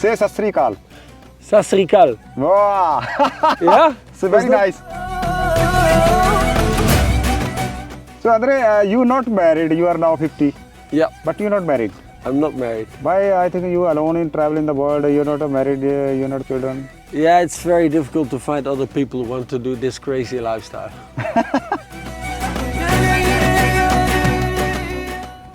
Say Sat Sri Akal. Sat Sri Akal. Wow. Yeah? So very nice. So Andre, you not married, you are now 50. Yeah. But you're not married. I'm not married. Why? I think you alone in travel in the world, you're not married, you're not children. Yeah, it's very difficult to find other people who want to do this crazy lifestyle.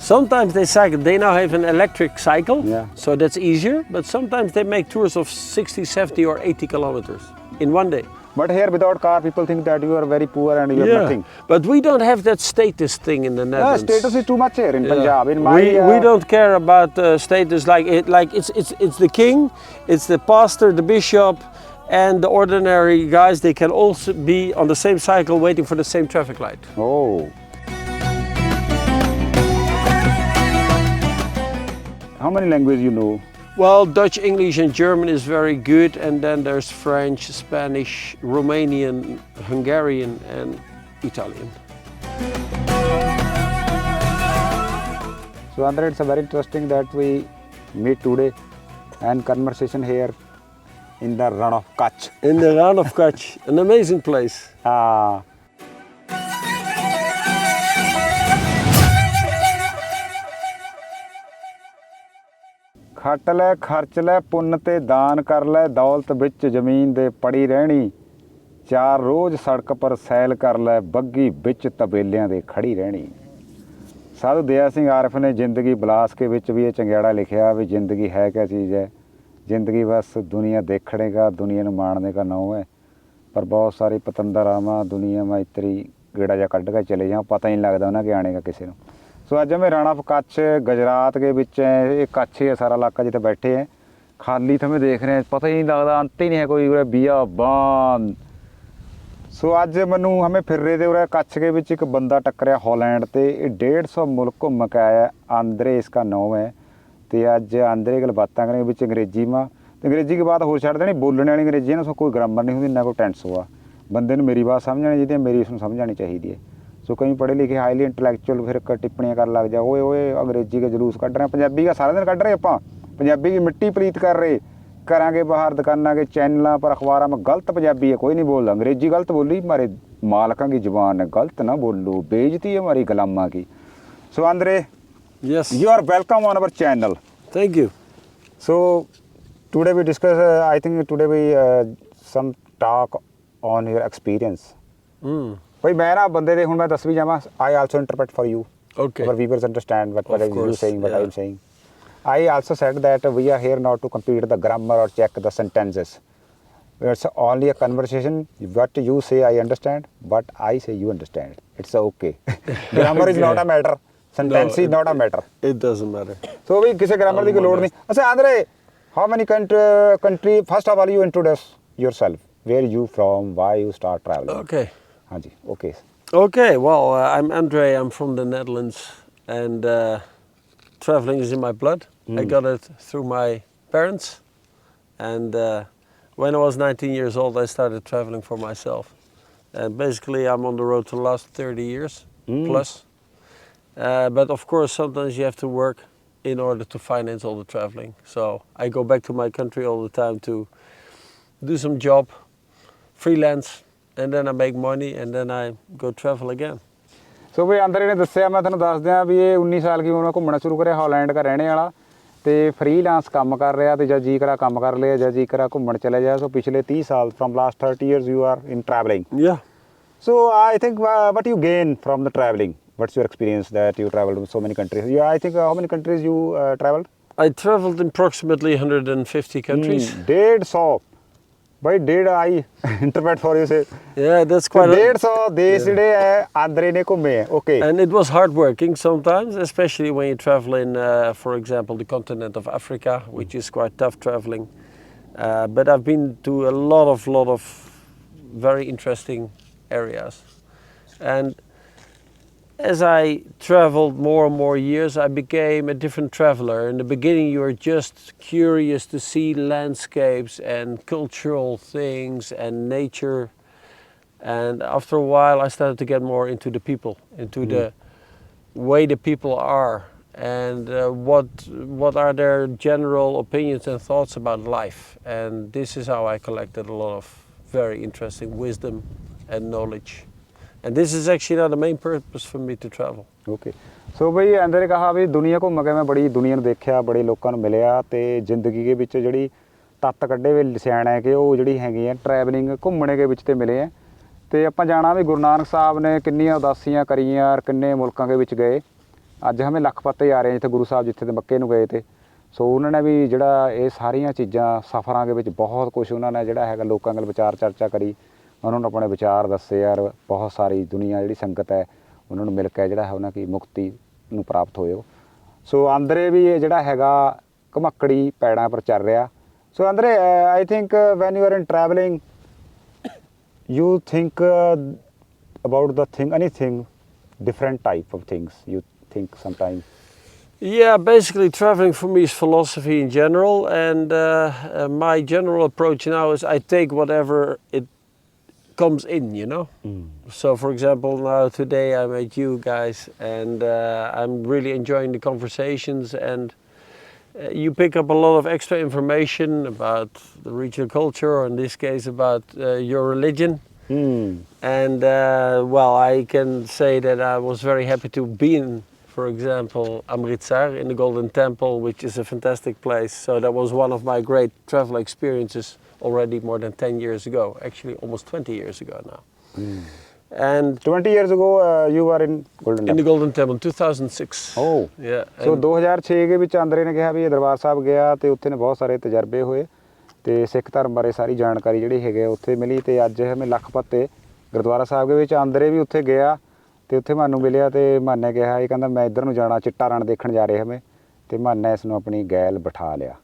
Sometimes they cycle, they now have an electric cycle, Yeah. so that's easier, but sometimes they make tours of 60, 70 or 80 kilometers in one day. But here without car, people think that you are very poor and you have nothing. But we don't have that status thing in the Netherlands. Status is too much here in Punjab. In my, we don't care about status it's the king, it's the pastor, the bishop, and the ordinary guys. They can also be on the same cycle waiting for the same traffic light. Oh. How many languages you know? Well, Dutch, English and German is very good, and then there's French, Spanish, Romanian, Hungarian and Italian. So Andhra, it's a very interesting that we meet today and conversation here in the Run of Kutch. In the Run of Kutch, an amazing place. ਖੱਟ ਲੈ ਖਰਚ ਲੈ ਪੁੰਨ ਤੇ ਦਾਨ ਕਰ ਲੈ ਦੌਲਤ ਵਿੱਚ ਜ਼ਮੀਨ ਦੇ ਪੜੀ ਰਹਿਣੀ ਚਾਰ ਰੋਜ਼ ਸੜਕ ਪਰ ਸੈਲ ਕਰ ਲੈ ਬੱਗੀ ਵਿੱਚ ਤਬੇਲਿਆਂ ਦੇ ਖੜੀ ਰਹਿਣੀ ਸਾਧੂ ਦਇਆ ਸਿੰਘ ਆਰਫ ਨੇ ਜ਼ਿੰਦਗੀ ਬਲਾਸ ਕੇ ਵਿੱਚ ਵੀ ਇਹ ਚੰਗਿਆੜਾ ਲਿਖਿਆ ਵੀ ਜ਼ਿੰਦਗੀ ਹੈ ਕਿਆ ਚੀਜ਼ ਹੈ ਜ਼ਿੰਦਗੀ ਬਸ ਦੁਨੀਆ ਦੇਖਣੇ का दुनिया ਨੂੰ ਮਾਣਨੇ का नाम है पर बहुत सारी पतंदर आवा दुनिया में इतरी गेड़ा जा कढ़ के चले जाओ पता ही नहीं लगता उन्हें कि आने का किसी को सो अज मैं राणा ऑफ कच्छ गुजरात के विच ये कच्छ ही है सारा इलाका जिते बैठे हैं खाली थमें देख रहे हैं पता ही नहीं लगता अंत ही नहीं है कोई बियाबान सो अज मैनू हमें फिर रहे थे उरे कच्छ के विच एक बंदा टकरिया हॉलैंड ते 150 मुल्क घूम के आया आंद्रे इसका नाम है तो अज आंद्रे गल बातें करेंगे विच अंग्रेजी में तो अंग्रेजी की बात हो छड़ देनी बोलने वाली अंग्रेजी ना कोई ग्रामर नहीं होंगी ना कोई टेंस हुआ बंदे ने मेरी बात समझ आनी चाहिए मेरी उसमें समझ आनी चाहिए सो कई पढ़े लिखे हाईली इंटलैक्चुअल फिर टिप्पणियाँ कर लग जाओ ओए अंग्रेजी के जुलूस कढ़ रहे हैं पंजाबी का सारा दिन कढ़ रहे ਆਪਾਂ पंजाबी की मिट्टी पलीत कर रहे करांगे बाहर दुकाना के चैनलों पर अखबारों में गलत पंजाबी है कोई नहीं बोलता अंग्रेजी गलत बोली हमारे मालकों की जुबान है गलत ना बोलो बेइज्जती है हमारी गुलामा की सो Andre Yes. You are welcome on our channel. Thank you. So today we discuss I think today we some talk on your experience. भाई मैं ना बंदे दे हुण मैं दस भी जावां I also interpret for you. Okay. Our viewers understand what Of are you course, saying, what yeah. I am saying. I also said that we are here not to compete the grammar or check the sentences. It's only a conversation. What you say I understand, but I say you understand. It's okay. Grammar is not a matter. Sentence is not a matter. It doesn't matter. So we किसी grammar की लोड़ नहीं. अच्छा Andre, how many country? First of all, you introduce yourself. Where you from? Why you start traveling? Okay. हाँ जी, okay. Okay, well, I'm Andre, I'm from the Netherlands, and traveling is in my blood. I got it through my parents, and when I was 19 years old, I started traveling for myself. And basically, I'm on the road to the last 30 years plus. But of course, sometimes you have to work in order to finance all the traveling. So I go back to my country all the time to do some job, freelance, and then I make money, and then I go travel again. So ਵੀ ਅੰਦਰ ਇਹਨੇ ਦੱਸਿਆ ਮੈਂ ਤੁਹਾਨੂੰ ਦੱਸ ਦਿਆਂ ਵੀ ਇਹ 19 ਸਾਲ ਦੀ ਉਮਰ ਘੁੰਮਣਾ ਸ਼ੁਰੂ ਕਰਿਆ ਹਾਲੈਂਡ ਦਾ ਰਹਿਣੇ ਵਾਲਾ ਤੇ ਫ੍ਰੀਲਾਂਸ ਕੰਮ ਕਰ ਰਿਹਾ ਤੇ ਜਦ ਜੀ ਕਰਾ ਕੰਮ ਕਰ ਲਿਆ ਜਦ ਜੀ ਕਰਾ ਘੁੰਮਣ ਚਲੇ ਜਾ ਸੋ ਪਿਛਲੇ 30 ਸਾਲ from last 30 years you are in traveling. Yeah. So I think what you gain from the traveling? What's your experience that you traveled to so many countries? Yeah, I think how many countries you traveled? I traveled in approximately 150 countries. 150. By did I interpret for you say? Yeah, that's quite 150 देश ਜਿਹੜੇ ਹੈ ਆਂਦਰੇ ਨੇ ਘੁੰਮੇ ਹੈ. Okay. And it was hard working sometimes, especially when you travel in, for example, the continent of Africa, which is quite tough traveling. But I've been to a lot of very interesting areas. And as I traveled more and more years, I became a different traveler. In the beginning, you are just curious to see landscapes and cultural things and nature. And after a while, I started to get more into the people, into the way the people are. and what are their general opinions and thoughts about life. And this is how I collected a lot of very interesting wisdom and knowledge. And this is actually now the main purpose for me to travel. Okay so ਬਈ ਅੰਦਰ ਕਹਾ ਵੀ ਦੁਨੀਆ ਘੁੰਮ ਕੇ ਮੈਂ ਬੜੀ ਦੁਨੀਆ ਨੂੰ ਦੇਖਿਆ, ਬੜੇ ਲੋਕਾਂ ਨੂੰ ਮਿਲਿਆ ਤੇ ਜ਼ਿੰਦਗੀ ਦੇ ਵਿੱਚ ਜਿਹੜੀ ਤੱਤ ਕੱਢੇ ਵੇ ਸਿਆਣਾ ਕਿ ਉਹ ਜਿਹੜੀ ਹੈਗੀ ਆ ਟਰੈਵਲਿੰਗ ਘੁੰਮਣੇ ਦੇ ਵਿੱਚ ਤੇ ਮਿਲੇ ਆ। ਤੇ ਆਪਾਂ ਜਾਣਾ ਵੀ ਗੁਰੂ ਨਾਨਕ ਸਾਹਿਬ ਨੇ ਕਿੰਨੀਆਂ ਉਦਾਸੀਆਂ ਕਰੀਆਂ ਔਰ ਕਿੰਨੇ ਮੁਲਕਾਂ ਦੇ ਵਿੱਚ ਗਏ। ਅੱਜ ਹਮੇ ਲਖਪਤ ਤੇ ਆ ਰਹੇ ਜਿੱਥੇ ਗੁਰੂ ਸਾਹਿਬ ਜਿੱਥੇ ਤੇ ਮੱਕੇ ਨੂੰ ਗਏ ਤੇ ਸੋ ਉਹਨਾਂ ਨੇ ਵੀ ਜਿਹੜਾ ਇਹ ਸਾਰੀਆਂ ਚੀਜ਼ਾਂ ਸਫ਼ਰਾਂ ਦੇ ਵਿੱਚ ਬਹੁਤ ਕੁਝ ਉਹਨਾਂ ਨੇ ਜਿਹੜਾ ਹੈਗਾ ਲੋਕਾਂ ਨਾਲ ਵਿਚਾਰ ਚਰਚਾ ਕਰੀ, ਉਹਨਾਂ ਨੂੰ ਆਪਣੇ ਵਿਚਾਰ ਦੱਸੇ ਯਾਰ ਬਹੁਤ ਸਾਰੀ ਦੁਨੀਆ ਜਿਹੜੀ ਸੰਗਤ ਹੈ ਉਹਨਾਂ ਨੂੰ ਮਿਲ ਕੇ ਜਿਹੜਾ ਹੈ ਉਹਨਾਂ ਦੀ ਮੁਕਤੀ ਨੂੰ ਪ੍ਰਾਪਤ ਹੋਇਓ। ਸੋ ਅੰਦਰੇ ਵੀ ਇਹ ਜਿਹੜਾ ਹੈਗਾ ਘਮੱਕੜੀ ਪੈੜਾਂ ਪਰ ਚੱਲ ਰਿਹਾ। ਸੋ ਅੰਦਰੇ I think when you are in travelling you think about the thing, anything, different type of things you think sometimes? Yeah, basically traveling for me is philosophy in general, and my general approach now is I take whatever it comes in, you know. So for example, now today I met you guys, and I'm really enjoying the conversations, and you pick up a lot of extra information about the regional culture, or in this case about your religion. And well, I can say that I was very happy to be in, for example, Amritsar in the Golden Temple, which is a fantastic place. So that was one of my great travel experiences already more than 10 years ago, actually almost 20 years ago now. And 20 years ago you were in Golden Temple? In the Golden Temple, 2006. Oh. Yeah. So 2006 ਦੇ ਵਿੱਚ ਅੰਦਰੇ ਨੇ ਕਿਹਾ ਵੀ ਇਹ ਦਰਬਾਰ ਸਾਹਿਬ ਗਿਆ ਤੇ ਉੱਥੇ ਨੇ ਬਹੁਤ ਸਾਰੇ ਤਜਰਬੇ ਹੋਏ ਤੇ ਸਿੱਖ ਧਰਮ ਬਾਰੇ ਸਾਰੀ ਜਾਣਕਾਰੀ ਜਿਹੜੀ ਹੈਗੇ ਉੱਥੇ ਮਿਲੀ ਤੇ ਅੱਜ ਹਮੇ ਲਖਪਤ ਤੇ ਗੁਰਦੁਆਰਾ ਸਾਹਿਬ ਦੇ ਵਿੱਚ ਅੰਦਰੇ ਵੀ ਉੱਥੇ ਗਿਆ ਤੇ ਉੱਥੇ ਮੈਨੂੰ ਮਿਲਿਆ ਤੇ ਮਨ ਨੇ ਕਿਹਾ ਇਹ ਕਹਿੰਦਾ ਮੈਂ ਇੱਧਰ ਨੂੰ ਜਾਣਾ, ਚਿੱਟਾ ਰਣ ਦੇਖਣ ਜਾ ਰਹੇ ਹਮੇ ਤੇ ਮਨ ਨੇ ਇਸ ਨੂੰ ਆਪਣੀ ਗੈਲ ਬਿਠਾ ਲਿਆ।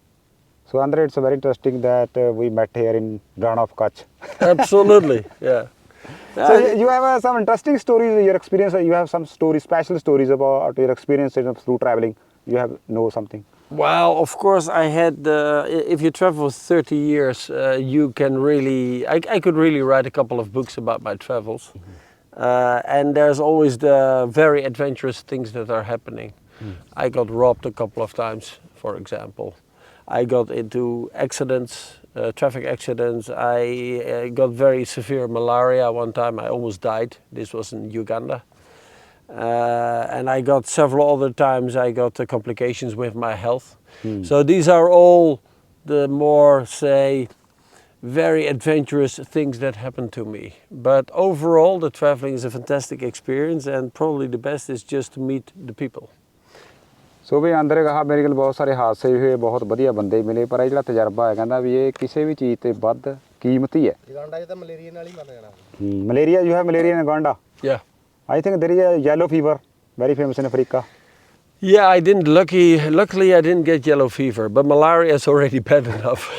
So Andre, it's very interesting that we met here in Ran of Kutch. Absolutely, yeah. So you have some interesting stories, your experience, you have some stories, special stories about your experience through traveling. You have know something? Well, of course I had, if you travel 30 years, you can really, I could really write a couple of books about my travels. And there's always the very adventurous things that are happening. I got robbed a couple of times, for example. I got into accidents, traffic accidents. I got very severe malaria one time. I almost died. This was in Uganda. And I got several other times I got complications with my health. So these are all the more, say, very adventurous things that happened to me. But overall, the traveling is a fantastic experience, and probably the best is just to meet the people. ਸੋ ਵੀ ਅੰਦਰ ਕਹਾ ਮੇਰੇ ਕੋਲ ਬਹੁਤ ਸਾਰੇ ਹਾਦਸੇ ਹੋਏ, ਬਹੁਤ ਵਧੀਆ ਬੰਦੇ ਮਿਲੇ, ਪਰ ਇਹ ਜਿਹੜਾ ਤਜਰਬਾ ਹੈ ਕਹਿੰਦਾ ਵੀ ਇਹ ਕਿਸੇ ਵੀ ਚੀਜ਼ ਤੇ ਵੱਧ ਕੀਮਤੀ ਹੈ। ਯੂਗਾਂਡਾ 'ਚ ਤਾਂ ਮਲੇਰੀਆ ਨਾਲ ਹੀ ਮਰ ਜਾਣਾ। Malaria you have malaria in Uganda? Yeah. I think there is a yellow fever, very famous in Africa. Yeah, I didn't. Luckily, I didn't get yellow fever, but malaria is already bad enough.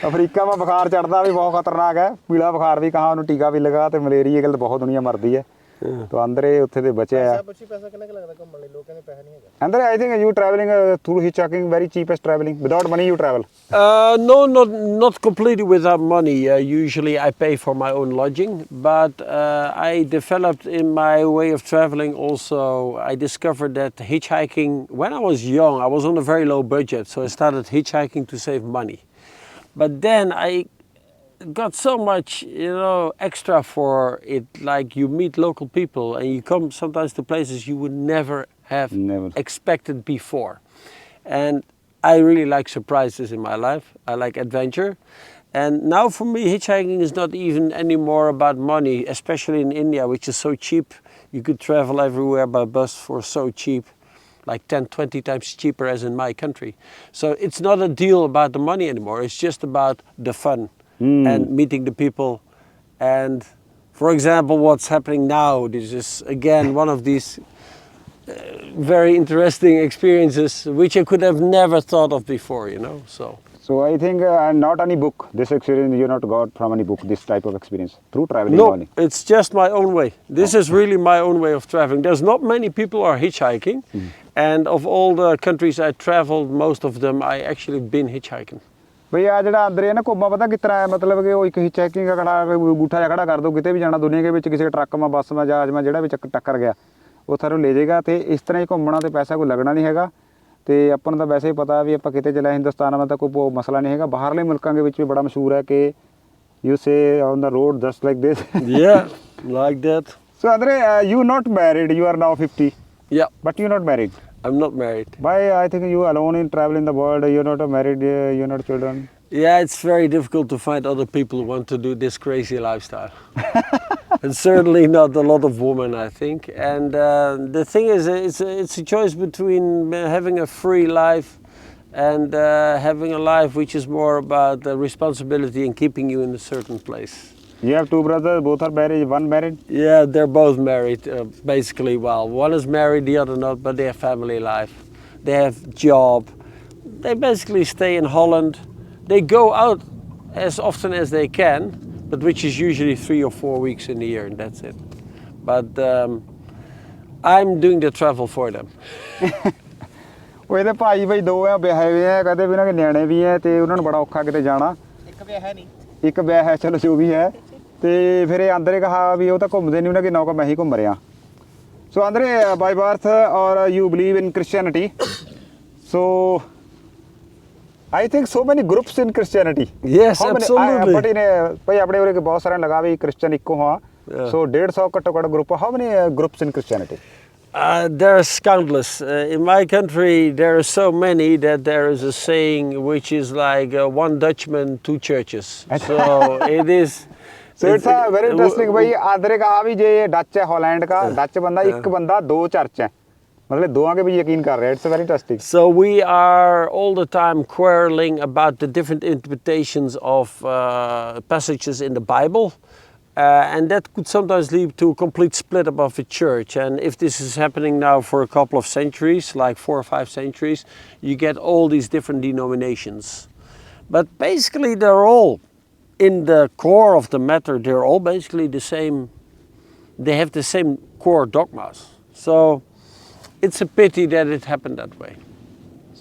Africa में बुखार चढ़ता भी बहुत खतरनाक है, पीला बुखार भी कहाँ ਉਹਨੂੰ ਟੀਕਾ ਵੀ ਲਗਾ ਤੇ ਮਲੇਰੀਆ ਗੱਲ ਬਹੁਤ ਦੁਨੀਆ ਮਰਦੀ ਹੈ। तो अंदर ਉੱਥੇ ਦੇ ਬਚੇ ਆ। ਪੈਸਾ ਕਿੰਨਾ ਲੱਗਦਾ ਘੁੰਮਣ ਲਈ, ਲੋਕਾਂ ਦੇ ਪੈਸਾ ਨਹੀਂ ਹੈਗਾ। अंदर I think you traveling through hitchhiking, very cheapest traveling, without money you travel? No, not completely without money. Usually I pay for my own lodging, but I developed in my way of traveling also, I discovered that hitchhiking, when I was young, I was on a very low budget, so I started hitchhiking to save money. But then I got so much, extra for it, like you meet local people and you come sometimes to places you would never have expected before. And I really like surprises in my life. I like adventure. And now for me, hitchhiking is not even anymore about money, especially in India, which is so cheap. You could travel everywhere by bus for so cheap, like 10, 20 times cheaper as in my country. So it's not a deal about the money anymore. It's just about the fun. And meeting the people. And for example, what's happening now, this is again one of these very interesting experiences which I could have never thought of before, So I think not any book, this experience you not got from any book, this type of experience, through traveling no, only? It's just my own way. This is really my own way of traveling. There's not many people are hitchhiking, and of all the countries I traveled, most of them I actually been hitchhiking. ਬਈ ਆ ਜਿਹੜਾ ਅੰਦਰ ਨਾ ਘੁੰਮਾ ਪਤਾ ਕਿਸ ਤਰ੍ਹਾਂ ਹੈ, ਮਤਲਬ ਕਿ ਉਹ ਇੱਕ ਹੀ ਚੈਕਿੰਗ ਖੜਾ ਅੰਗੂਠਾ ਜਿਹਾ ਖੜਾ ਕਰ ਦੋ, ਕਿਤੇ ਵੀ ਜਾਣਾ ਦੁਨੀਆ ਦੇ ਵਿੱਚ ਕਿਸੇ ਟਰੱਕ ਮਾ ਬੱਸ ਮਾ ਜਹਾਜ਼ ਮਾ ਜਿਹੜਾ ਵੀ ਟੱਕਰ ਗਿਆ ਉਹ ਤੁਹਾਨੂੰ ਲੈ ਜਾਏਗਾ ਤੇ ਇਸ ਤਰ੍ਹਾਂ ਹੀ ਘੁੰਮਣਾ ਤੇ ਪੈਸਾ ਕੋਈ ਲੱਗਣਾ ਨਹੀਂ ਹੈਗਾ ਤੇ ਆਪਾਂ ਨੂੰ ਤਾਂ ਵੈਸੇ ਹੀ ਪਤਾ ਵੀ ਆਪਾਂ ਕਿਤੇ ਚਲੇ ਹਿੰਦੁਸਤਾਨ ਵਿੱਚ ਤਾਂ ਕੋਈ ਮਸਲਾ ਨਹੀਂ ਹੈਗਾ ਬਾਹਰਲੇ ਮੁਲਕਾਂ ਦੇ ਵਿੱਚ ਵੀ ਬੜਾ ਮਸ਼ਹੂਰ ਹੈ ਕਿ you say on the road just like this. Yeah, like that. So Andre, you not married, you are now 50. Yeah, But you're not married. I'm not married. Why? I think you alone in travel in the world, you're not married, you're not children. Yeah, it's very difficult to find other people who want to do this crazy lifestyle. And certainly not a lot of women, I think. And the thing is, it's a choice between having a free life and having a life which is more about responsibility and keeping you in a certain place. You have two brothers, both are married, one married? Yeah, they're both married, basically. Well, one is married, the other not, but they have family life. They have job. They basically stay in Holland. They go out as often as they can, but which is usually 3 or 4 weeks in a year, and that's it. But I'm doing the travel for them. ਉਹ ਇਹਦੇ ਭਾਈ ਭਾਈ ਦੋ ਆ ਵਿਆਹੇ ਹੋਏ ਆ ਕਦੇ ਵੀ ਉਹਨਾਂ ਦੇ ਨਿਆਣੇ ਵੀ ਆ ਤੇ ਉਹਨਾਂ ਨੂੰ ਬੜਾ ਔਖਾ ਕਿਤੇ ਜਾਣਾ ਇੱਕ ਵਿਆਹ ਹੈ ਨਹੀਂ ਇੱਕ ਵਿਆਹ ਹੈ ਚਲੋ ਜੋ ਵੀ ਹੈ ਤੇ ਫਿਰ ਇਹ ਆਂਦਰੇ ਕਹਾ ਵੀ ਉਹ ਤਾਂ ਘੁੰਮਦੇ ਨਹੀਂ ਉਹਨਾਂ ਕੇ ਨੌਕਾ ਮੈਂ ਹੀ ਘੁੰਮ ਰਿਹਾ ਸੋ ਆਂਦਰੇ ਬਾਈ ਬਰਥ ਔਰ you believe in Christianity so I think so many groups in Christianity. Yes, absolutely. But in ਭਾਈ ਆਪਣੇ ਉਰੇ ਬਹੁਤ ਸਾਰਿਆਂ ਲਗਾ ਵੀ ਕ੍ਰਿਸਚੀਅਨ ਇੱਕੋ ਹਾਂ ਸੋ 150 ਘੱਟੋ ਘੱਟ group how many groups in Christianity? There's countless. In my country, there are so many that there is a saying which is like one Dutchman, 2 churches. So it is. So it's a very interesting. भाई आदरे कहा भी जे Dutch है Holland का Dutch बंदा एक बंदा 2 church है मतलब दोवां के भी यकीन कर रहे हैं. It's very interesting. So we are all the time quarreling about the different interpretations of passages in the Bible. And that could sometimes lead to a complete split up of the church. And if this is happening now for a couple of centuries, like 4 or 5 centuries, you get all these different denominations. But basically they're all, in the core of the matter, they're all basically the same, they have the same core dogmas. So it's a pity that it happened that way.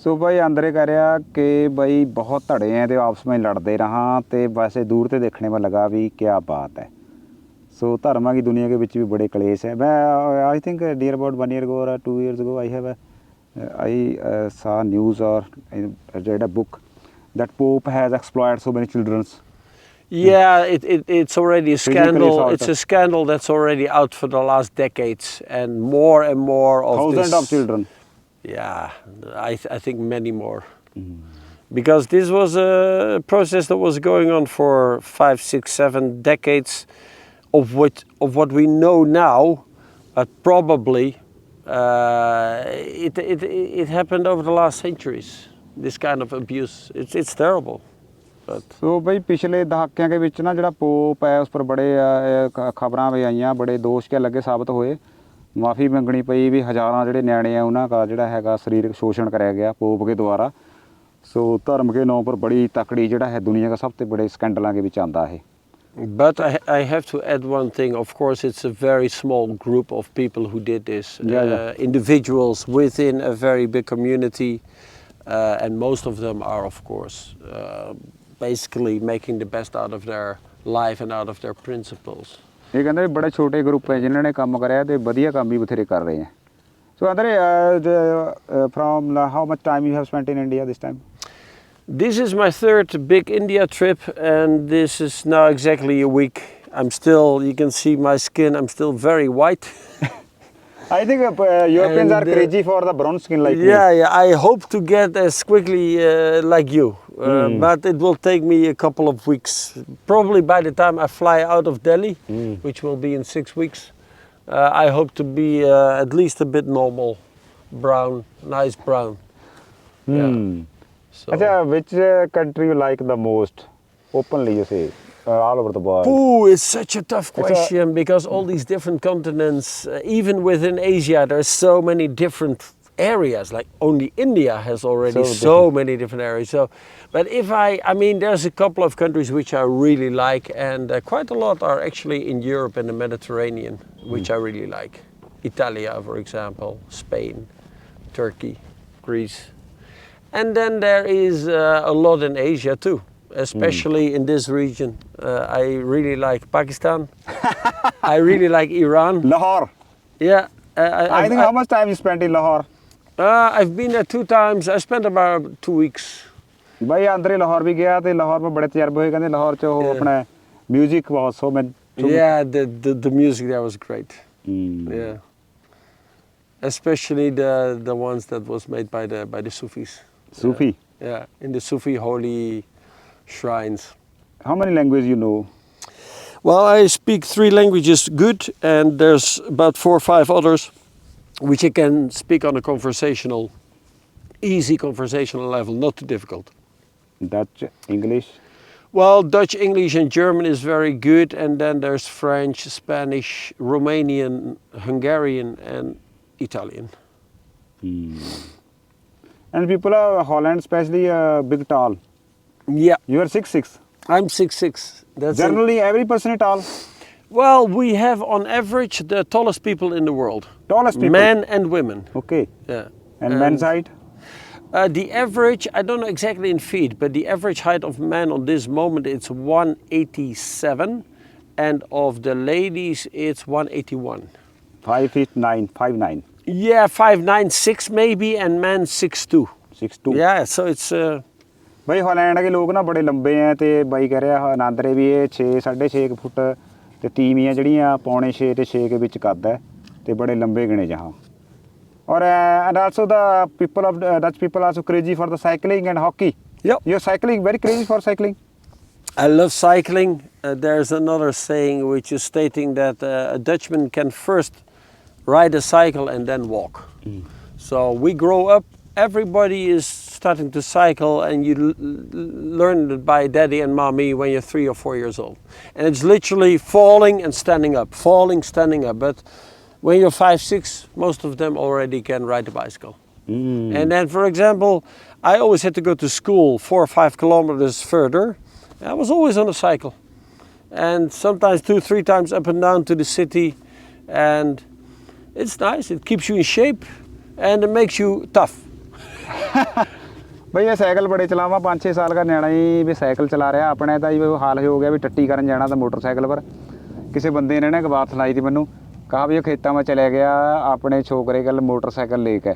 ਸੋ ਭਾਈ ਅੰਦਰੇ ਕਹਿ ਰਿਹਾ ਕਿ ਬਈ ਬਹੁਤ ਧੜੇ ਹੈ ਤੇ ਆਪਸ ਵਿੱਚ ਲੜਦੇ ਰਹਾਂ ਤੇ ਵੈਸੇ ਦੂਰ ਤੇ ਦੇਖਣੇ में लगा भी क्या बात है. सो धर्मां की दुनिया के ਵਿੱਚ भी बड़े कलेश है. मैं I think near about 1 year ago or 2 years ago I saw news or read a book that Pope has exploited so many children. Yeah, it's already a scandal. It's a assaulted. scandal that's already out for the last decades, and more of Thousands this. of children. Yeah, I think many more. Because this was a process that was going on for 5, 6, 7 decades of what we know now, but probably it happened over the last centuries. This kind of abuse, it's terrible. But ਸੋ ਬਈ ਪਿਛਲੇ ਦਹਾਕਿਆਂ ਦੇ ਵਿੱਚ ਨਾ ਜਿਹੜਾ pop ਹੈ ਉਸ ਪਰ ਬੜੇ ਖਬਰਾਂ ਵੀ ਆਈਆਂ ਬੜੇ ਦੋਸ਼ ਕੇ ਲੱਗੇ ਸਾਬਤ ਹੋਏ ਮਾਫੀ ਮੰਗਣੀ ਪਈ ਵੀ ਹਜ਼ਾਰਾਂ ਜਿਹੜੇ ਨਿਆਣੇ ਆ ਉਹਨਾਂ ਦਾ ਜਿਹੜਾ ਹੈਗਾ ਸਰੀਰਕ ਸ਼ੋਸ਼ਣ ਕਰਿਆ ਗਿਆ ਪੋਪ ਕੇ ਦੁਆਰਾ ਸੋ ਧਰਮ ਕੇ ਨਾਂ ਪਰ ਬੜੀ ਤਕੜੀ ਜਿਹੜਾ ਹੈ ਦੁਨੀਆ ਦਾ ਸਭ ਤੋਂ ਬੜੇ ਸਕੈਂਡਲਾਂ ਦੇ ਵਿੱਚ ਆਂਦਾ ਹੈ. But I have to add one thing. Of course, it's a very small group of people who did this. Individuals within a very big community, and most of them are, of course, basically making the best out of their life and out of their principles. ਇਹ ਕਹਿੰਦੇ ਬੜੇ ਛੋਟੇ group ਹੈ ਜਿਨ੍ਹਾਂ ਨੇ ਕੰਮ ਕਰਿਆ ਤੇ ਵਧੀਆ ਕੰਮ ਵੀ ਬਥੇਰੇ ਕਰ ਰਹੇ ਹੈ. So Andre, from how much time you have spent in India this time? This is my 3rd big India trip, and this is now exactly a week. I'm still, you can see my skin, I'm still very white. I think Europeans are crazy for the brown skin like me. Yeah, I hope to get as quickly like you, but it will take me a couple of weeks. Probably by the time I fly out of Delhi, which will be in 6 weeks, I hope to be at least a bit normal, brown, nice brown. Yeah. So. Achha, which country you like the most? Openly, you say, all over the world. Ooh, it's such a tough question because all these different continents, even within Asia, there's so many different areas. Like only India has already so many different areas. So, but if I mean, there's a couple of countries which I really like, and quite a lot are actually in Europe and the Mediterranean, which I really like. Italia, for example, Spain, Turkey, Greece. And then there is a lot in Asia too, especially in this region. I really like Pakistan. I really like Iran. Lahore. Yeah, I think how much time you spent in Lahore? I've been there 2 times. I spent about 2 weeks. ਬਈ ਅੰਦਰੇ ਲਾਹੌਰ ਵੀ ਗਿਆ ਤੇ ਲਾਹੌਰ में ਬੜੇ ਤਜਰਬੇ ਹੋਏ ਕਹਿੰਦੇ ਲਾਹੌਰ ਚ ਉਹ ਆਪਣਾ ਮਿਊਜ਼ਿਕ ਬਹੁਤ ਸੋ ਮੈਂ Yeah, the music there was great. Yeah, especially the ones that was made by the Sufis. Sufi. Yeah, in the Sufi holy shrines. How many languages you know? Well, I speak 3 languages good, and there's about 4 or 5 others which I can speak on a easy conversational level, not too difficult. Dutch, English? Well, Dutch, English and German is very good, and then there's French, Spanish, Romanian, Hungarian and Italian. And people of Holland especially big tall. Yeah. You are 6'6". I'm 6'6". That's Generally every person is tall. well, we have on average the tallest people in the world. Tallest people? Men and women. Okay. Yeah. And men's height? The average, I don't know exactly in feet, but the average height of men on this moment it's 187, and of the ladies it's 181. 5 feet 9, 5'9". Yeah, 5'9", 6 maybe, and men 6'2". 6'2". Yeah, so it's ਬਈ Holland ਦੇ ਲੋਕ ਨਾ ਬੜੇ ਲੰਬੇ ਆ ਤੇ ਬਾਈ ਕਹਿ ਰਿਹਾ ਆਨੰਦਰੇ ਵੀ ਇਹ 6 6.5 ਫੁੱਟ ਤੇ ਤੀਵੀਆਂ ਜਿਹੜੀਆਂ ਪੌਣੇ 6 ਤੇ 6 ਦੇ ਵਿੱਚ ਕੱਦ ਹੈ ਤੇ ਬੜੇ ਲੰਬੇ ਗਿਣੇ ਜਹਾਂ ਔਰ and also the people of Dutch people also crazy for the cycling and hockey. Yep. You're cycling, very crazy for cycling. I love cycling. There's another saying which is stating that a Dutchman can first ride a cycle and then walk. So we grow up, everybody is starting to cycle, and you learn it by daddy and mommy when you're 3 or 4 years old. And it's literally falling and standing up, falling, standing up. But when you're 5, 6, most of them already can ride a bicycle. And then, for example, I always had to go to school 4 or 5 kilometers further. I was always on a cycle. And sometimes 2, 3 times up and down to the city. And it's nice, it keeps you in shape and it makes you tough. ਬਈ ਇਹ cycle ਬੜੇ ਚਲਾਵਾ 5-6 ਸਾਲ ਦਾ ਨਿਆਣਾ ਹੀ ਵੀ cycle ਚਲਾ ਰਿਹਾ ਆਪਣੇ ਤਾਂ ਇਹ ਹਾਲ ਹੋ ਗਿਆ ਵੀ ਟੱਟੀ ਕਰਨ ਜਾਣਾ ਤਾਂ ਮੋਟਰਸਾਈਕਲ ਪਰ ਕਿਸੇ ਬੰਦੇ ਨੇ ਇੱਕ ਬਾਤ ਸੁਣਾਈ ਤੀ ਮੈਨੂੰ कहा भी खेतों में चले गया अपने छोकरे कल मोटरसाइकिल लेके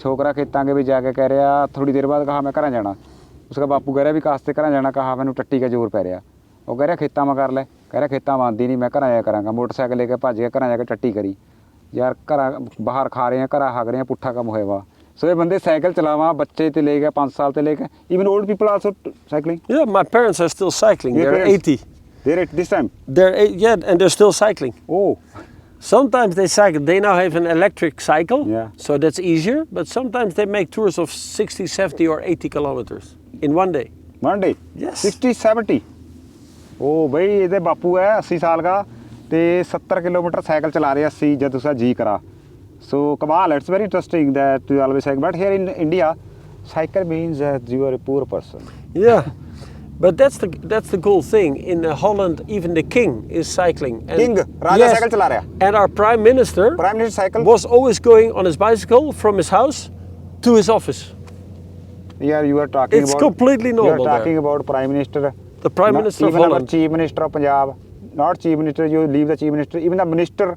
छोकरा खेतों के भी जाके कह रहा थोड़ी देर बाद कहा मैं घर जाना उसका बापू कह रहा भी कास्ते घर जाना कहा मैंने टट्टी का जोर पै रहा वो कह रहा खेतों में कर ले कह रहा खेतों में आती नहीं मैं घर आया कराँगा मोटरसाइकिल लेके भज के घर जाके टट्टी करी यार घर बाहर खा रहे हैं घर हग रहे हैं पुट्ठा कम होया वा सो ये बंदे साइकिल चलावा बच्चे तो लेके 5 साल तो लेके even old people also cycling. Yeah, my parents are still cycling. They're 80. They're 80 this time? They're yeah, and they're still cycling. Oh. Sometimes they cycle. They now have an electric cycle, yeah. So that's easier. But sometimes they make tours of 60, 70 or 80 kilometers in one day. One day? Yes. 60, 70? Oh, भाई ये बापू है 80 साल का ते 70 kilometre cycle चला रहे 80 जब उसका जी करा. So कमाल, it's very interesting that you always cycle. But here in India, cycle means that you are a poor person. Yeah. But that's the cool thing. In Holland, even the king is cycling. And king, Raja cycle चला रहा. And our prime minister cycle was always going on his bicycle from his house to his office. Yeah, you are talking it's about. It's completely normal. You are talking about prime minister. The prime minister of Holland. Even our chief minister of Punjab, not chief minister. You leave the chief minister. Even the minister,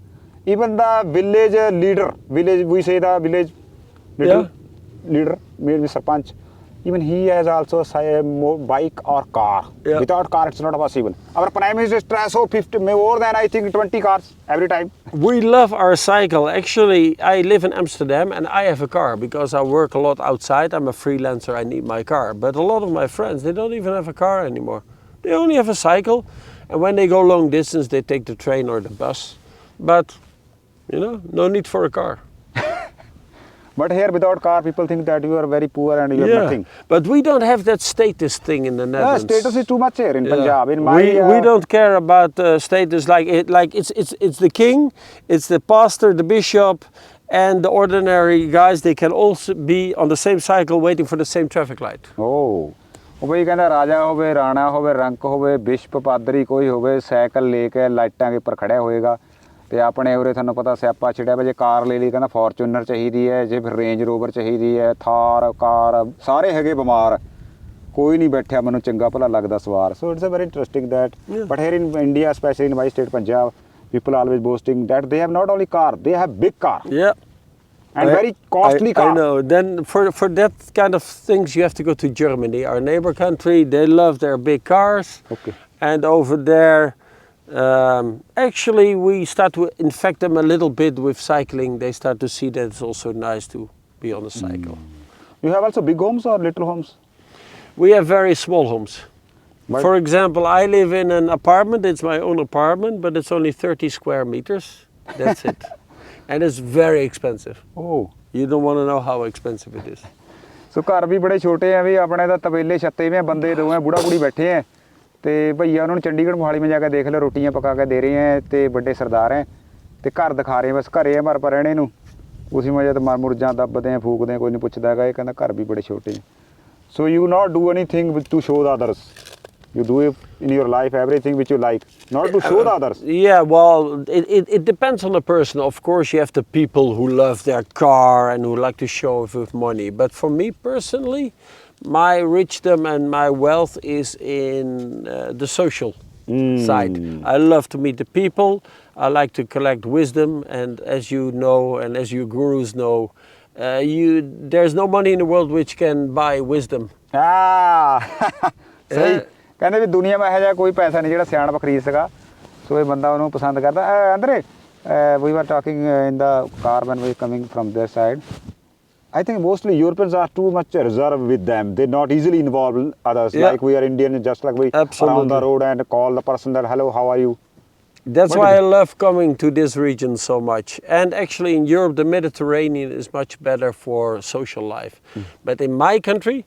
even the village leader. Village, we say the village leader, maybe sarpanch. Even he has also a bike or car. Yeah. Without car, it's not possible. Our prime minister has 50 more than I think 20 cars every time. We love our cycle. Actually, I live in Amsterdam and I have a car because I work a lot outside. I'm a freelancer. I need my car. But a lot of my friends, they don't even have a car anymore. They only have a cycle. And when they go long distance, they take the train or the bus. But, you know, no need for a car. But here without car, people think that you are very poor and you have nothing. But we don't have that status thing in the Netherlands. Status is too much here in Punjab. In my, we don't care about status like it's the king, it's the pastor, the bishop, and the ordinary guys. They can also be on the same cycle waiting for the same traffic light. Oh. ਉਹ ਬਈ ਕਹਿੰਦਾ ਰਾਜਾ ਹੋਵੇ ਰਾਣਾ ਹੋਵੇ ਰੰਕ ਹੋਵੇ bishop ਪਾਦਰੀ ਕੋਈ ਹੋਵੇ ਸਾਈਕਲ ਲੈ ਕੇ ਲਾਈਟਾਂ ਦੇ ਉੱਪਰ ਖੜਿਆ ਹੋਏਗਾ ਤੇ ਆਪਣੇ ਉਰੇ ਤੁਹਾਨੂੰ ਪਤਾ ਸਿਆਪਾ ਛਿੜਿਆ ਵੇ ਜੇ ਕਾਰ ਲੈ ਲਈ ਕਹਿੰਦਾ ਫੋਰਚੂਨਰ ਚਾਹੀਦੀ ਹੈ ਜੇ ਫਿਰ ਰੇਂਜ ਰੋਵਰ ਚਾਹੀਦੀ ਹੈ ਥਾਰ ਕਾਰ ਸਾਰੇ ਹੈਗੇ ਬਿਮਾਰ ਕੋਈ ਨਹੀਂ ਬੈਠਿਆ ਮੈਨੂੰ ਚੰਗਾ ਭਲਾ ਲੱਗਦਾ ਸਵਾਰ so it's a very interesting that but here in India specially in my state Punjab People always boasting that they have not only car, they have big car Yeah. and very costly car. I know. Then for that kind of things, you have to go to Germany, our neighbor country. They love their big cars. Okay. And over there, actually, we start to infect them a little bit with cycling. They start to see that it's also nice to be on a cycle. You have also big homes or little homes? We have very small homes. But- For example, I live in an apartment. It's my own apartment, but it's only 30 square meters. That's it. And it's very expensive. Oh. You don't want to know how expensive it is. ਸੋ ਘਰ ਵੀ ਬੜੇ ਛੋਟੇ ਆ ਵੀ ਆਪਣੇ ਤਾਂ ਤਬੇਲੇ ਛੱਤੇ ਵੇ ਬੰਦੇ ਦੋਵੇਂ ਬੁੜਾ ਬੁੜੀ ਬੈਠੇ ਆ ਤੇ ਭਈਆ ਉਹਨਾਂ ਨੂੰ ਚੰਡੀਗੜ੍ਹ ਮੋਹਾਲੀ में ਜਾ ਕੇ ਦੇਖ ਲਓ ਰੋਟੀਆਂ ਪਕਾ ਕੇ ਦੇ ਰਹੇ ਆ ਤੇ ਵੱਡੇ ਸਰਦਾਰ ਹੈ ਤੇ ਘਰ ਦਿਖਾ ਰਹੇ ਬਸ ਘਰੇ ਆ ਮਰ ਪਰ ਰਹਿਣੇ ਨੂੰ ਉਸੇ ਮਜੇ ਤੇ ਮਰ ਮੁਰਜਾਂ ਦੱਬਦੇ ਆ ਫੂਕਦੇ ਆ ਕੋਈ ਨਹੀਂ ਪੁੱਛਦਾ ਹੈਗਾ ਇਹ ਕਹਿੰਦਾ ਘਰ ਵੀ ਬੜੇ ਛੋਟੇ ਆ so you not do anything to show the others you do in your life everything which you like not to show the others. Yeah, well, it depends on the person. Of course, you have the people who love their car and who like to show off with money. But for me personally, my richdom and my wealth is in the social side. I love to meet the people. I like to collect wisdom, and as you know, and as you gurus know, there's no money in the world which can buy wisdom. ਸਹੀ ਕਹਿੰਦੇ ਵੀ ਦੁਨੀਆ में ਇਹੋ ਜਿਹਾ ਕੋਈ ਪੈਸਾ ਨਹੀਂ ਜਿਹੜਾ ਸਿਆਣਪ ਖਰੀਦ ਸਕਾ ਸੋ ਇਹ ਬੰਦਾ ਉਹਨੂੰ ਪਸੰਦ ਕਰਦਾ ਅੰਦਰੇ we were talking in the car when we coming from their side. I think mostly Europeans are too much reserved with them. They're not easily involved in others. Yeah. Like we are Indian, just like we Absolutely. around the road and call the person that hello, how are you? That's What why is I love coming to this region so much. And actually in Europe, the Mediterranean is much better for social life. But in my country,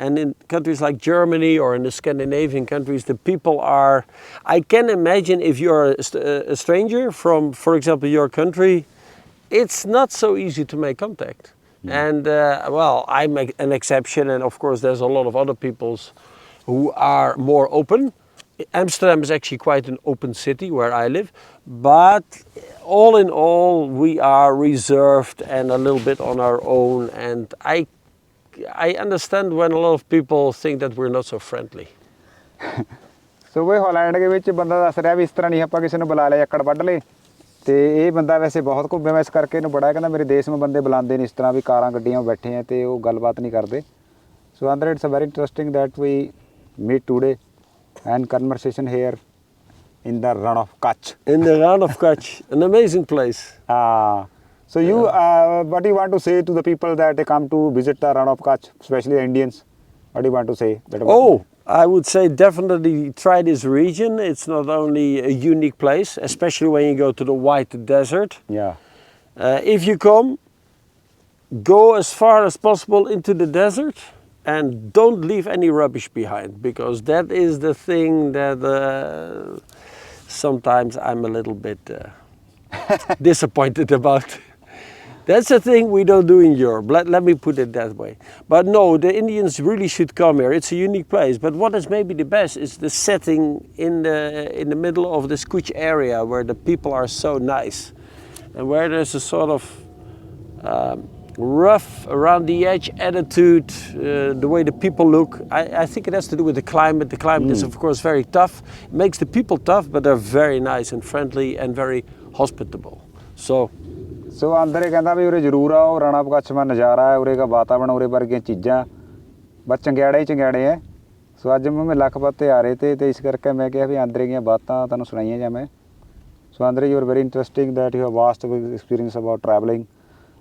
and in countries like Germany or in the Scandinavian countries, the people are... I can imagine if you're a stranger from, for example, your country, it's not so easy to make contact. And, well, I'm an exception, and of course there's a lot of other peoples who are more open. Amsterdam is actually quite an open city where I live, but all in all, we are reserved and a little bit on our own, and I understand when a lot of people think that we're not so friendly. So way Holland ਦੇ ਵਿੱਚ ਬੰਦਾ ਦੱਸ ਰਿਹਾ ਵੀ ਇਸ ਤਰ੍ਹਾਂ ਨਹੀਂ ਆਪਾਂ ਕਿਸੇ ਨੂੰ ਬੁਲਾ ਲਿਆ ਅੱਕੜ ਵੱਢ ਲੇ ਤੇ ਇਹ ਬੰਦਾ ਵੈਸੇ ਬਹੁਤ ਘੁੰਮਿਆ ਇਸ ਕਰਕੇ ਇਹਨੂੰ ਬੜਾ ਕਹਿੰਦਾ ਮੇਰੇ ਦੇਸ਼ ਵਿੱਚ ਬੰਦੇ ਬੁਲਾਉਂਦੇ ਨਹੀਂ ਇਸ ਤਰ੍ਹਾਂ ਵੀ ਕਾਰਾਂ ਗੱਡੀਆਂ ਬੈਠੇ ਆ ਤੇ ਉਹ ਗੱਲਬਾਤ ਨਹੀਂ ਕਰਦੇ ਸੋ ਅੰਦਰ it's a very interesting that we meet today and conversation here in the Run of Kutch. In the Run of Kutch, an amazing place. So you, what do you want to say to the people that they come to visit the Run of Kutch, especially the Indians? What do you want to say? I would say definitely try this region. It's not only a unique place, especially when you go to the White Desert. Yeah. If you come, go as far as possible into the desert and don't leave any rubbish behind, because that is the thing that sometimes I'm a little bit disappointed about. That's the thing we don't do in Europe. Let me put it that way. But no, the Indians really should come here. It's a unique place. But what is maybe the best is the setting in the middle of this Kutch area, where the people are so nice, and where there's a sort of rough, around the edge attitude, the way the people look. I think it has to do with the climate. The climate is of course very tough. It makes the people tough, but they're very nice and friendly and very hospitable. ਸੋ ਅੰਦਰ ਇਹ ਕਹਿੰਦਾ ਵੀ ਉਰੇ ਜ਼ਰੂਰ ਆਓ ਰਾਣਾ ਕੱਛ ਦਾ ਨਜ਼ਾਰਾ ਹੈ ਉਰੇ ਦਾ ਵਾਤਾਵਰਣ ਉਰੇ ਵਰਗੀਆਂ ਚੀਜ਼ਾਂ ਬਸ ਚੰਗਿਆੜੇ ਹੀ ਚੰਗਿਆੜੇ ਹੈ ਸੋ ਅੱਜ ਮੈਂ ਲਖਪਤ ਤੇ ਆ ਰਹੇ ਤੇ ਇਸ ਕਰਕੇ ਮੈਂ ਕਿਹਾ ਵੀ ਅੰਦਰੇ ਦੀਆਂ ਬਾਤਾਂ ਤੁਹਾਨੂੰ ਸੁਣਾਈਆਂ ਜਾਵੇਂ ਸੋ ਅੰਦਰੇ you are very interesting that you have vast experience about travelling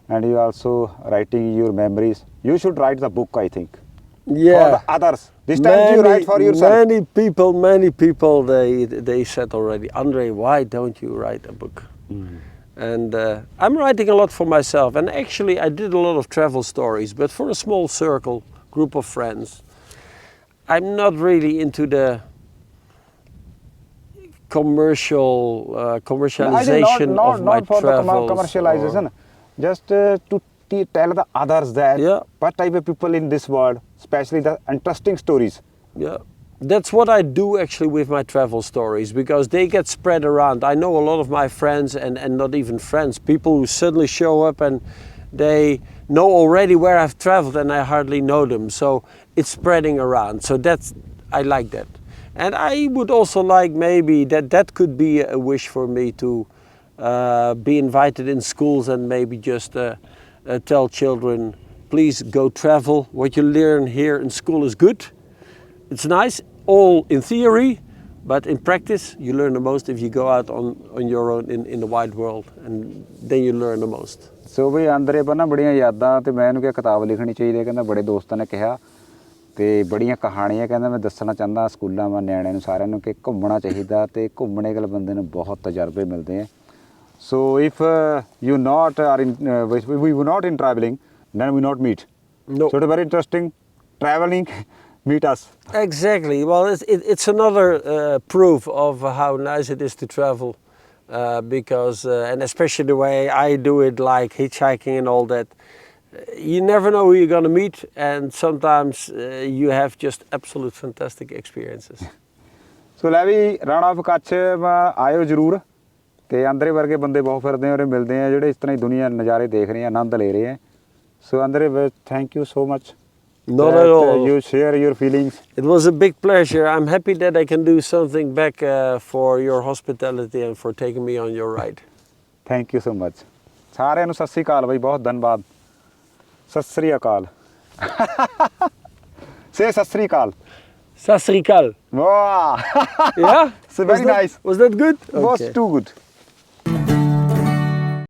and you also writing your memories. You should write the book, I think. Yeah. For the others. This time you write for yourself. Many people, they said already, Andre, why don't you write a book? And I'm writing a lot for myself. And actually, I did a lot of travel stories, but for a small circle, group of friends. I'm not really into the commercialization of my for travels. The commercialization. Just to tell the others that what type of people in this world, especially the interesting stories. Yeah, that's what I do actually with my travel stories, because they get spread around. I know a lot of my friends, and not even friends, people who suddenly show up and they know already where I've traveled and I hardly know them. So it's spreading around. So I like that. And I would also like maybe that could be a wish for me to be invited in schools and maybe just tell children, please go travel. What you learn here in school is good. It's nice, all in theory, but in practice you learn the most if you go out on your own in the wide world, and then you learn the most. ਸੋ ਵੀ ਅੰਦਰੇ ਪਰ ਨਾ ਬੜੀਆਂ ਯਾਦਾਂ ਤੇ ਮੈਂ ਇਹਨੂੰ ਕਿਹਾ ਕਿਤਾਬ ਲਿਖਣੀ ਚਾਹੀਦੀ ਹੈ, ਕਹਿੰਦਾ ਬੜੇ ਦੋਸਤਾਂ ਨੇ ਕਿਹਾ ਤੇ ਬੜੀਆਂ ਕਹਾਣੀਆਂ ਕਹਿੰਦਾ ਮੈਂ ਦੱਸਣਾ ਚਾਹੁੰਦਾ ਸਕੂਲਾਂ ਵਾਂ ਨਿਆਣਿਆਂ ਨੂੰ ਸਾਰਿਆਂ ਨੂੰ ਕਿ ਘੁੰਮਣਾ ਚਾਹੀਦਾ ਤੇ ਘੁੰਮਣੇ ਨਾਲ ਬੰਦੇ ਨੂੰ ਬਹੁਤ ਤਜਰਬੇ ਮਿਲਦੇ ਆ। So if you not are in, we were not in traveling, then we not meet. No. So it's very interesting. Traveling, meet us. Exactly. Well, it's another proof of how nice it is to travel, because and especially the way I do it, like hitchhiking and all that. You never know who you're gonna meet, and sometimes you have just absolute fantastic experiences. So ਲੈ ਵੀ run of ਕੱਛ ਆਇਓ ਜ਼ਰੂਰ ਤੇ ਅੰਦਰੇ ਵਰਗੇ ਬੰਦੇ ਬਹੁਤ ਫਿਰਦੇ ਆ ਔਰ ਮਿਲਦੇ ਆ ਜਿਹੜੇ ਇਸ ਤਰ੍ਹਾਂ ਹੀ ਦੁਨੀਆ ਨਜ਼ਾਰੇ ਦੇਖ ਰਹੇ ਆ, ਆਨੰਦ ਲੈ ਰਹੇ ਆ। ਸੋ ਅੰਦਰੇ thank you so much. Not at all. You share your feelings. It was a big pleasure. I'm happy that I can do something back for your hospitality and for taking me on your ride. Thank you so much. ਸਾਰਿਆਂ ਨੂੰ ਸਤਿ ਸ੍ਰੀ ਅਕਾਲ ਬਈ, ਬਹੁਤ ਦਿਨ ਬਾਅਦ। ਸਤਿ ਸ੍ਰੀ ਅਕਾਲ। Say Sat Sri Akal. Sasrikal. Wow. Yeah? It's very nice. Was that good? Was Okay. too good.